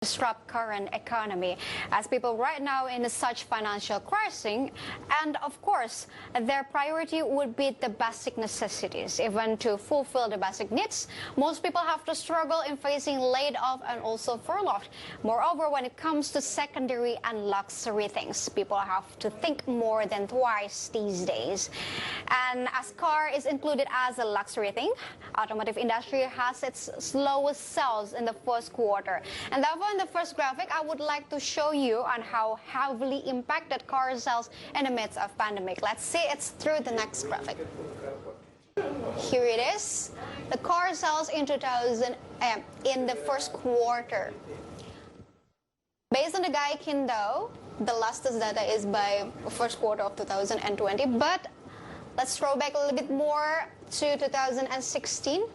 disrupt current economy, as people right now in such financial crisis, and of course their priority would be the basic necessities. Even to fulfill the basic needs, most people have to struggle in facing laid off and also furloughed. Moreover, when it comes to secondary and luxury things, people have to think more than twice these days. And as car is included as a luxury thing, automotive industry has its slowest sales in the first quarter, and therefore in the first graphic, I would like to show you on how heavily impacted car sales in the midst of pandemic. Let's see it's through the next graphic. Here it is, the car sales in the first quarter. Based on the Gaikindo, the latest data is by first quarter of 2020, but let's throw back a little bit more to 2016.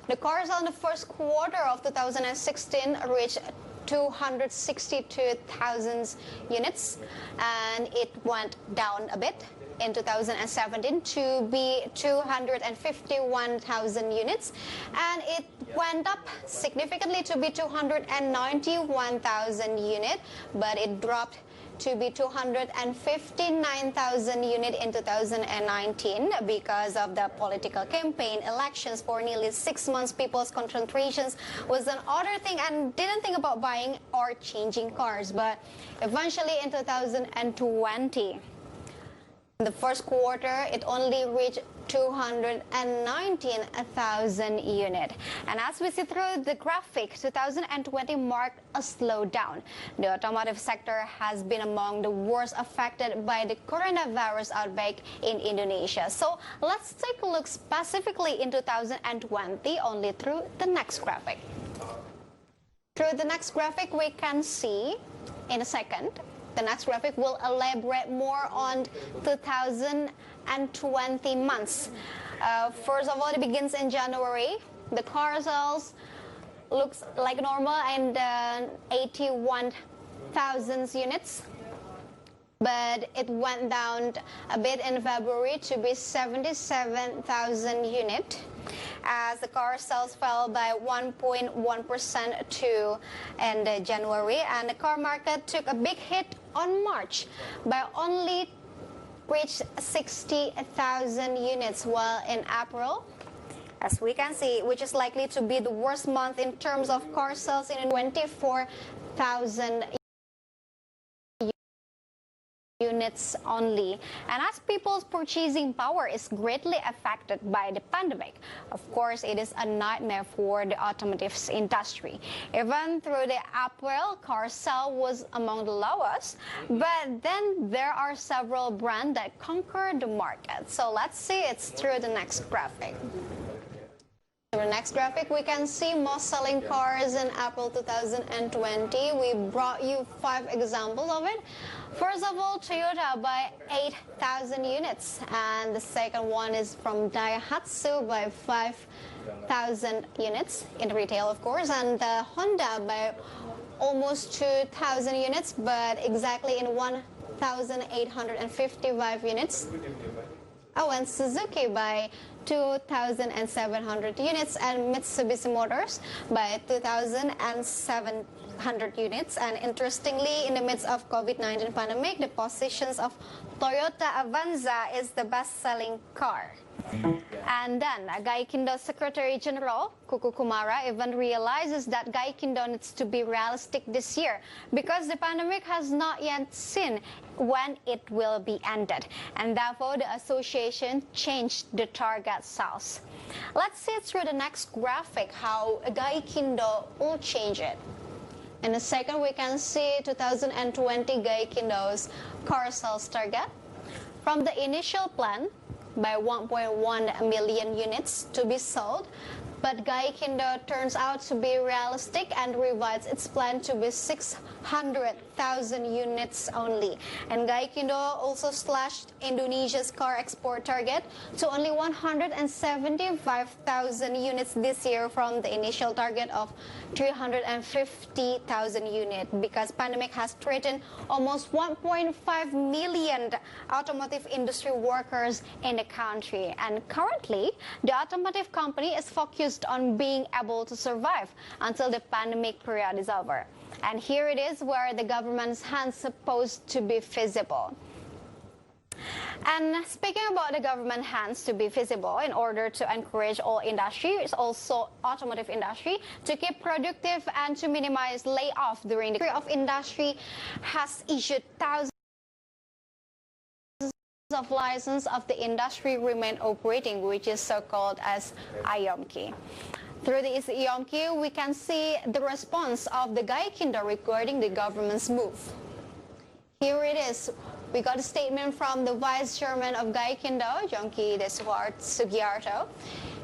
The car sales in the first quarter of 2016 reached 262,000 units, and it went down a bit in 2017 to be 251,000 units, and it went up significantly to be 291,000 units, but it dropped to be 259,000 units in 2019 because of the political campaign elections. For nearly 6 months, people's concentrations was on other thing and didn't think about buying or changing cars. But eventually in 2020, in the first quarter, it only reached 219,000 units. And as we see through the graphic, 2020 marked a slowdown. The automotive sector has been among the worst affected by the coronavirus outbreak in Indonesia. So let's take a look specifically in 2020 only through the next graphic. Through the next graphic, we can see in a second. The next graphic will elaborate more on 2020 months. First of all, it begins in January. The car sales looks like normal and 81,000 units. But it went down a bit in February to be 77,000 units, as the car sales fell by 1.1% to in January, and the car market took a big hit on March by only reached 60,000 units, while in April, as we can see, which is likely to be the worst month in terms of car sales, in 24,000 units only. And as people's purchasing power is greatly affected by the pandemic, of course it is a nightmare for the automotive industry. Even through the April, car sale was among the lowest, but then there are several brands that conquered the market. So let's see it's through the next graphic. In the next graphic, we can see most selling cars in April 2020. We brought you 5 examples of it. First of all, Toyota by 8,000 units, and the second one is from Daihatsu by 5,000 units in retail, of course, and Honda by almost 2,000 units, but exactly in 1,855 units. Oh, and Suzuki by 2,700 units, and Mitsubishi Motors by 2,700 units. And interestingly, in the midst of COVID-19 pandemic, the positions of Toyota Avanza is the best-selling car. And then Gaikindo Secretary General Kuku Kumara even realizes that Gaikindo needs to be realistic this year because the pandemic has not yet seen when it will be ended, and therefore the association changed the target sales. Let's see through the next graphic how Gaikindo will change it. In a second, we can see 2020 Gaikindo's car sales target. From the initial plan, by 1.1 million units to be sold, but Gaikindo turns out to be realistic and revises its plan to be 600,000 units only. And Gaikindo also slashed Indonesia's car export target to only 175,000 units this year from the initial target of 350,000 units, because pandemic has threatened almost 1.5 million automotive industry workers in the country. And currently, the automotive company is focused on being able to survive until the pandemic period is over. And here it is where the government's hand's supposed to be visible. And speaking about the government hands to be visible in order to encourage all industries, also automotive industry, to keep productive and to minimize layoff during the period of industry has issued thousands of licenses of the industry remain operating, which is so-called as IOMKI. Through this IOMKI, we can see the response of the Gaikindo regarding the government's move. Here it is. We got a statement from the Vice Chairman of Gaikindo, Jongki Deswart Sugiarto.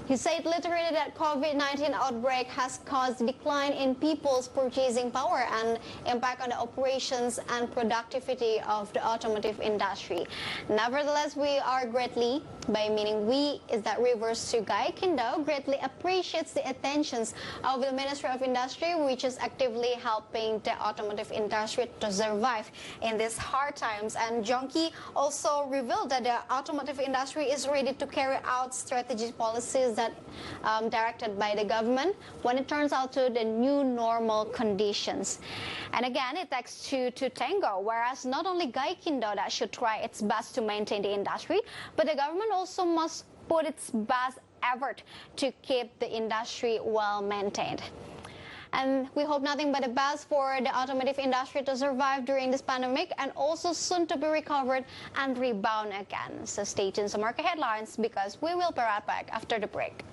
He said literally that COVID-19 outbreak has caused a decline in people's purchasing power and impact on the operations and productivity of the automotive industry. Nevertheless, we are greatly, by meaning we is that refers to Gaikindo, greatly appreciates the attentions of the Ministry of Industry, which is actively helping the automotive industry to survive in these hard times. And Jongki also revealed that the automotive industry is ready to carry out strategic policies that directed by the government when it turns out to the new normal conditions. And again, it takes two to tango, whereas not only Gaikindo that should try its best to maintain the industry, but the government also must put its best effort to keep the industry well maintained. And we hope nothing but the best for the automotive industry to survive during this pandemic and also soon to be recovered and rebound again. So stay tuned to market headlines because we will be right back after the break.